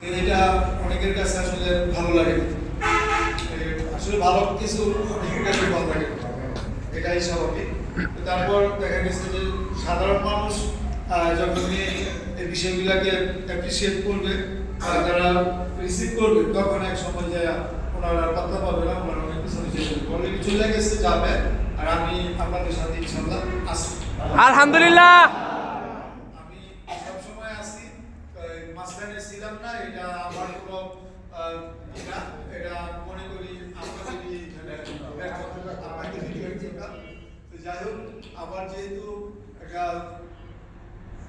এটা অনেকের কাছে আসলে ভালো লাগে, আসলে ভালো কিছু অনেকের কাছে ভালো লাগে, এটাই স্বাভাবিক। তারপর দেখা গেছে যে সাধারণ মানুষ যখন এই বিষয়গুলোকে অ্যাপ্রিসিয়েট করবে, তারা রিসিভ করবে, তখন এক সময় যায় ওনারা পাত্তা পাবে না, ওনারা অনেক কিছু অলরেডি চলে গেছে, যাবে। আর আমি আপনাদের সাথে ইনশাল্লাহ আসি, আলহামদুলিল্লাহ। আমি সবসময় আসি, মাঝখানে ছিলাম না, এটা আমার কোনো না, এটা মনে করি আপনাদেরই আপনাকে তো যাই হোক, আবার যেহেতু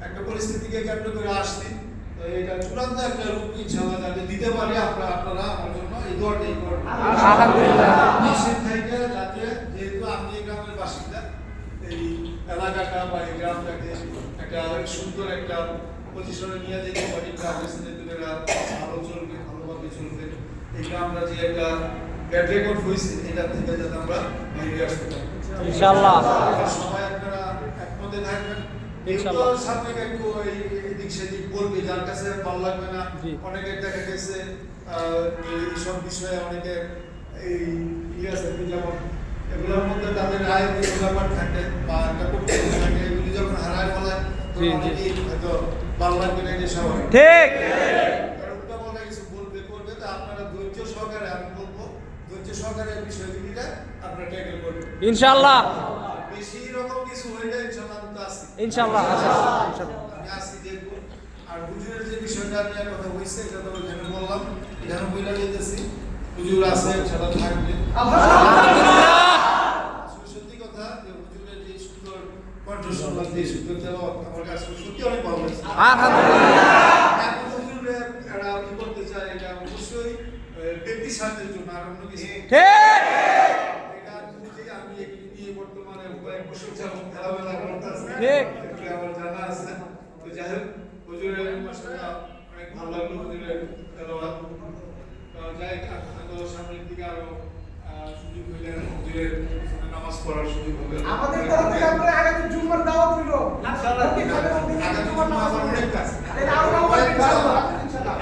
একটা পরিস্থিতিকে কেন্দ্র করে আসছি, তো এটা চূড়ান্ত একটা রূপ ইনশাআল্লাহ যাতে দিতে পারি আপনারা আমার জন্য এই দোয়াটাই করবেন আলহামদুলিল্লাহ। নিশ্চিত থেকে যাতে, যেহেতু আমি এই গ্রামের বাসিন্দা, এই এলাকাটা বা এই গ্রামটাকে একটা সুন্দর একটা পজিশনে নিয়ে যেতে পারি, গ্রামের ছেলেপেলেরা ভালো চলবে, ভালোভাবে চলবে, এই গ্রামটা যে একটা ব্যাড রেকর্ড হয়েছে, এটা থেকে যাতে আমরা বেরিয়ে আসতে পারি ইনশাআল্লাহ। সবাই আপনারা একমতে থাকবেন। ইনশাআল্লাহ সামনে একটু এদিক সেদিক বলবে, যার কাছে ভালো লাগবে না, অনেকে দেখা গেছে এইসব বিষয়ে অনেকে এই আছে, যেমন এগুলোর মধ্যে তাদের রায় ব্যাপার থাকে বা একটা করতে থাকে, এগুলি যখন হারায় ফেলায় অনেকেই হয়তো ভালো লাগবে না, এটা স্বাভাবিক। ঠিক উল্টা বলা কিছু বলবে করবে, তো আপনারা ধৈর্য সহকারে, আমি বলবো ধৈর্য সহকারে বিষয়গুলিটা আপনারা ট্যাকেল করবেন ইনশাআল্লাহ। বেশি রকম কিছু হয়ে যায় ইনশাআল্লাহ, আমি তো আছি ইনশাআল্লাহ। আমি আসি দেখবো। আর হুজুরের যে বিষয়টা নিয়ে কথা হয়েছে, এটা তো এখানে বললাম, এখানে বইলা যেতেছি, হুজুর আছে, সেটা থাকবে আলহামদুলিল্লাহ। সত্যি কথা যে হুজুরের যে সুন্দর কণ্ঠস্বর, যে সুন্দর তেলাওয়াত, আমার কাছে সত্যি অনেক ভালো লাগছে আলহামদুলিল্লাহ। এখন হুজুরের এরা কি করতে চায়, এটা অবশ্যই ব্যক্তি স্বার্থের জন্য, আর অন্য কিছু ঠিক এটা নিজেই আমি এগুলি নিয়ে বর্তমানে কয়েক বছর যাবত খেলাধুলা করতেছি, ঠিক এগুলি আমার জানা আছে। তো যাই হোক, হুজুরের মাশাআল্লাহ অনেক ভালো লাগলো হুজুরের তেলাওয়াত। যাই হোক, সামনের দিকে আরো সুযোগ হইলে হুজুরের নামাজ পড়ার সুযোগ হবে। আমাদের তরফ থেকে আপনারা আগামী জুম্মার দাওয়াত রইল ইনশাআল্লাহ। আগামী জুম্মা আমার অনেক কাজ,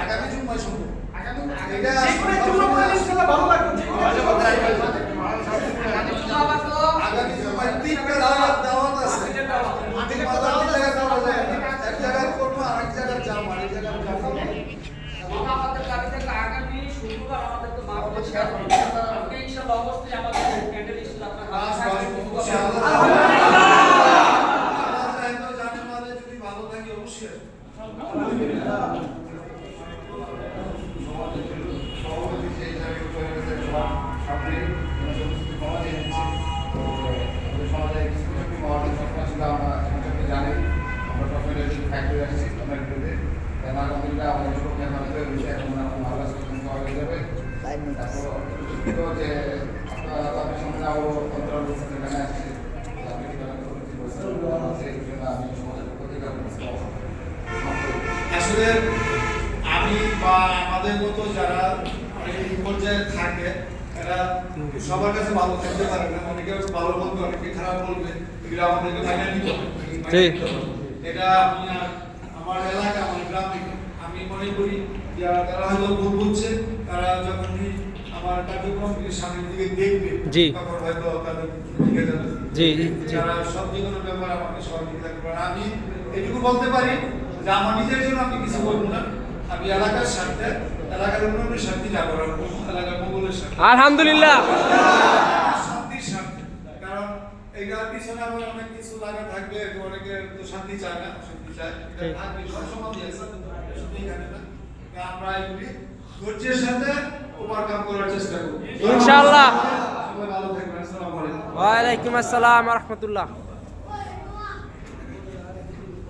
আগামী জুম্মায় শুনবো, আগামী এটা যে কোনো জুম্মা পড়লে ইনশাআল্লাহ ভালো লাগবে, যে কোনো আগামী জুম্মায় তিনটা দাওয়াত আছে, তিনটা দাওয়াত দেওয়া যায়, এক জায়গায় করবো, আরেক জায়গায় যাবো, আরেক জায়গায় যাবো। আমাদের দাবি থাকলে আগামী শুক্রবার আমাদের তো মাহফিল শেয়ার হবে, আপনি ইনশাআল্লাহ অবশ্যই আমাদের ক্যান্ডেল ইনশাআল্লাহ আপনার হাতে থাকবে। ইনশাআল্লাহ তো জানেন, মানে যদি ভালো থাকে অবশ্যই আসবে। সভাপতি সেই হিসাবে চলে গেছে, আপনি সংস্কৃতি সমাজে সমাজে সংস্কৃতি মহাজন সবসময় ছিল, আমরা সংস্কৃতি জানি, আমরা সবসময় ফ্যাক্টরি আসছি আপনার বিরুদ্ধে, আলহামদুলিল্লাহ আমাদের সুরক্ষা মানুষের বিষয়ে এখন আমরা ভালো কাজ হয়ে যাবে। তারপর যে আপনার সঙ্গে আরও অন্তরাল এখানে আসছে, আপনি আমি সমাজের পক্ষ থেকে আসলে আমি বা আমাদের মতো যারা এই পর্যায়ে থাকে, এরা সবার কাছে ভালো থাকতে পারে না, অনেকে ভালো বলবে, অনেকে খারাপ বলবে, এগুলো আমাদেরকে মাইনে নিতে হবে। এটা আমি আমার এলাকা, আমার গ্রামে আমি মনে করি তারা হয়তো ভুল বুঝছে, তারা যখনই আমার কার্যক্রমকে সামনের দিকে দেখবে, তখন হয়তো তাদের ঠিক যাবে। যারা সব যে কোনো ব্যাপার আমাকে সহযোগিতা করবে। আমি এটুকু বলতে পারি যে আমার নিজের জন্য আমি কিছু করবো না, আমি এলাকার স্বার্থে, এলাকার উন্নয়নের স্বার্থে যাবো, এলাকার মঙ্গলের স্বার্থে, আলহামদুলিল্লাহ। শান্তির স্বার্থে। কারণ এইটার পিছনে আমার অনেক কিছু লাগা থাকবে, অনেকে তো শান্তি চায় না, শান্তি চায়, এটা থাকবে, সব সমাজই আছে, শুধু এখানে না। আমরা এগুলি ধৈর্যের সাথে ওভারকাম করার চেষ্টা করব ইনশাআল্লাহ। সবাই ভালো থাকবেন। আসসালামু আলাইকুম। ওয়া আলাইকুম আসসালাম ওয়া রাহমাতুল্লাহ।